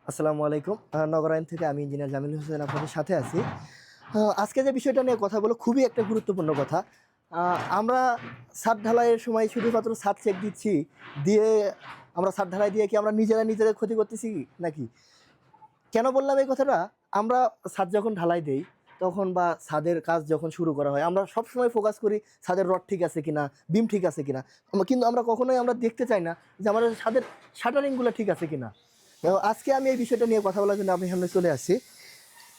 আসসালামু আলাইকুম। নগরায়ণ থেকে আমি ইঞ্জিনিয়ার জামিল হোসেন আপনাদের সাথে আছি। আজকে যে বিষয়টা নিয়ে কথা বলবো খুবই একটা গুরুত্বপূর্ণ কথা। আমরা ছাদ ঢালাইয়ের সময় শুধুমাত্র ছাদ চেক দিচ্ছি, দিয়ে আমরা ছাদ ঢালাই দিয়ে কি আমরা নিজেদের ক্ষতি করতেছি নাকি? কেন বললাম এই কথাটা? আমরা ছাদ যখন ঢালাই দেই তখন বা ছাদের কাজ যখন শুরু করা হয় আমরা সবসময় ফোকাস করি ছাদের রড ঠিক আছে কিনা, বিম ঠিক আছে কিনা। কিন্তু আমরা কখনোই আমরা দেখতে চাই না যে আমাদের ছাদের শাটারিংগুলো ঠিক আছে কিনা। আজকে আমি এই বিষয়টা নিয়ে কথা বলার জন্য আপনি সামনে চলে আসছি।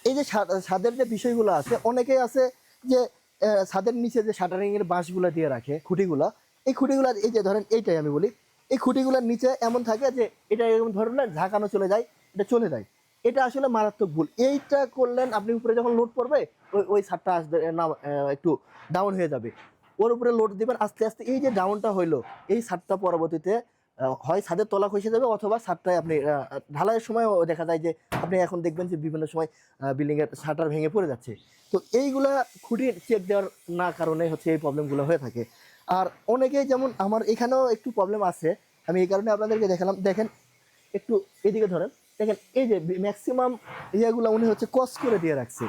এই যে ছাদের যে বিষয়গুলো আছে, অনেকেই আছে যে ছাদের নিচে যে শাটারিংয়ের বাঁশগুলো দিয়ে রাখে, খুঁটিগুলো, এই খুঁটিগুলো এই যে ধরেন এইটাই আমি বলি, এই খুঁটিগুলোর নিচে এমন থাকে যে এটা এরকম ধরুন না ঝাঁকানো চলে যায়, এটা চলে যায়। এটা আসলে মারাত্মক ভুল। এইটা করলেন আপনি উপরে যখন লোড পড়বে ওই ছাদটা আসবে না, একটু ডাউন হয়ে যাবে। ওর উপরে লোড দিবেন আস্তে আস্তে, এই যে ডাউনটা হইলো এই ছাদটা পরবর্তীতে হয় ছাদের তলা খসে যাবে অথবা ছাদটায় আপনি ঢালাইয়ের সময়ও দেখা যায় যে আপনি এখন দেখবেন যে বিভিন্ন সময় বিল্ডিংয়ের শাটার ভেঙে পড়ে যাচ্ছে। তো এইগুলা খুঁটি চেক দেওয়ার না কারণে হচ্ছে এই প্রবলেমগুলো হয়ে থাকে। আর অনেকেই যেমন আমার এখানেও একটু প্রবলেম আছে, আমি এই কারণে আপনাদেরকে দেখালাম। দেখেন একটু এদিকে ধরেন, দেখেন এই যে ম্যাক্সিমাম ইয়েগুলো উনি হচ্ছে কস করে দিয়ে রাখছে।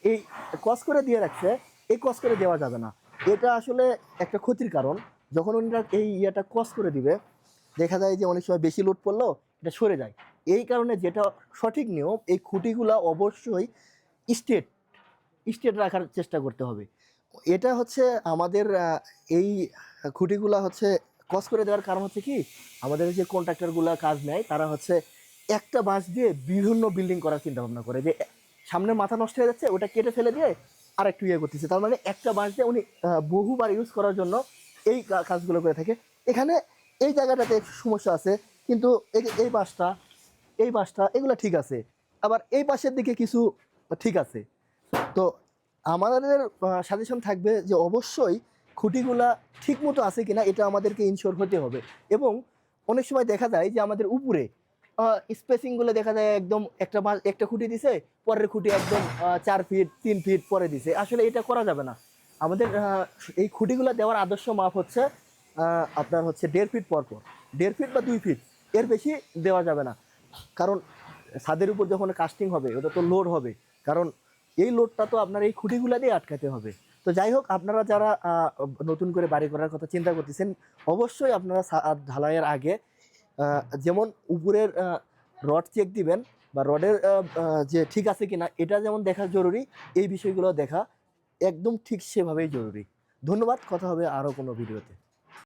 এই কস করে দিয়ে রাখছে, এই কস করে দেওয়া যাবে না। এটা আসলে একটা ক্ষতির কারণ। যখন উনি এই ইয়েটা কস করে দিবে দেখা যায় যে অনেক সময় বেশি লোড পড়লেও এটা সরে যায়। এই কারণে যেটা সঠিক নিয়ম, এই খুঁটিগুলা অবশ্যই স্ট্রেট স্ট্রেট রাখার চেষ্টা করতে হবে। এটা হচ্ছে আমাদের এই খুঁটিগুলা হচ্ছে কস করে দেওয়ার কারণ হচ্ছে কি, আমাদের যে কন্ট্রাক্টরগুলা কাজ নেয় তারা হচ্ছে একটা বাঁশ দিয়ে বিভিন্ন বিল্ডিং করার চিন্তা ভাবনা করে, যে সামনের মাথা নষ্ট হয়ে যাচ্ছে ওটা কেটে ফেলে দিয়ে আর একটু ইয়ে করতেছে। তার মানে একটা বাঁশ দিয়ে উনি বহুবার ইউজ করার জন্য এই কাজগুলো করে থাকে। এখানে এই জায়গাটাতে একটু সমস্যা আছে, কিন্তু এই যে এই বাঁশটা এগুলো ঠিক আছে, আবার এই পাশের দিকে কিছু ঠিক আছে। তো আমাদের সাজেশন থাকবে যে অবশ্যই খুঁটিগুলা ঠিক মতো আছে কিনা এটা আমাদেরকে ইনশিওর হতে হবে। এবং অনেক সময় দেখা যায় যে আমাদের উপরে স্পেসিংগুলো দেখা যায় একদম একটা খুঁটি দিছে, পরের খুঁটি একদম 4 ফিট 3 ফিট পরে দিছে। আসলে এটা করা যাবে না। আমাদের এই খুঁটিগুলো দেওয়ার আদর্শ মাপ হচ্ছে আপনার হচ্ছে 1.5 ফিট পর পর, 1.5 ফিট বা 2 ফিট, এর বেশি দেওয়া যাবে না। কারণ ছাদের উপর যখন কাস্টিং হবে ওটা তো লোড হবে, কারণ এই লোডটা তো আপনার এই খুঁটিগুলা দিয়ে আটকাতে হবে। তো যাই হোক, আপনারা যারা নতুন করে বাড়ি করার কথা চিন্তা করতেছেন অবশ্যই আপনারা ঢালাইয়ের আগে যেমন উপরের রড চেক দিবেন বা রডের যে ঠিক আছে কিনা এটা যেমন দেখা জরুরি, এই বিষয়গুলো দেখা একদম ঠিক সেভাবেই জরুরি। ধন্যবাদ, কথা হবে আরও কোনো ভিডিওতে।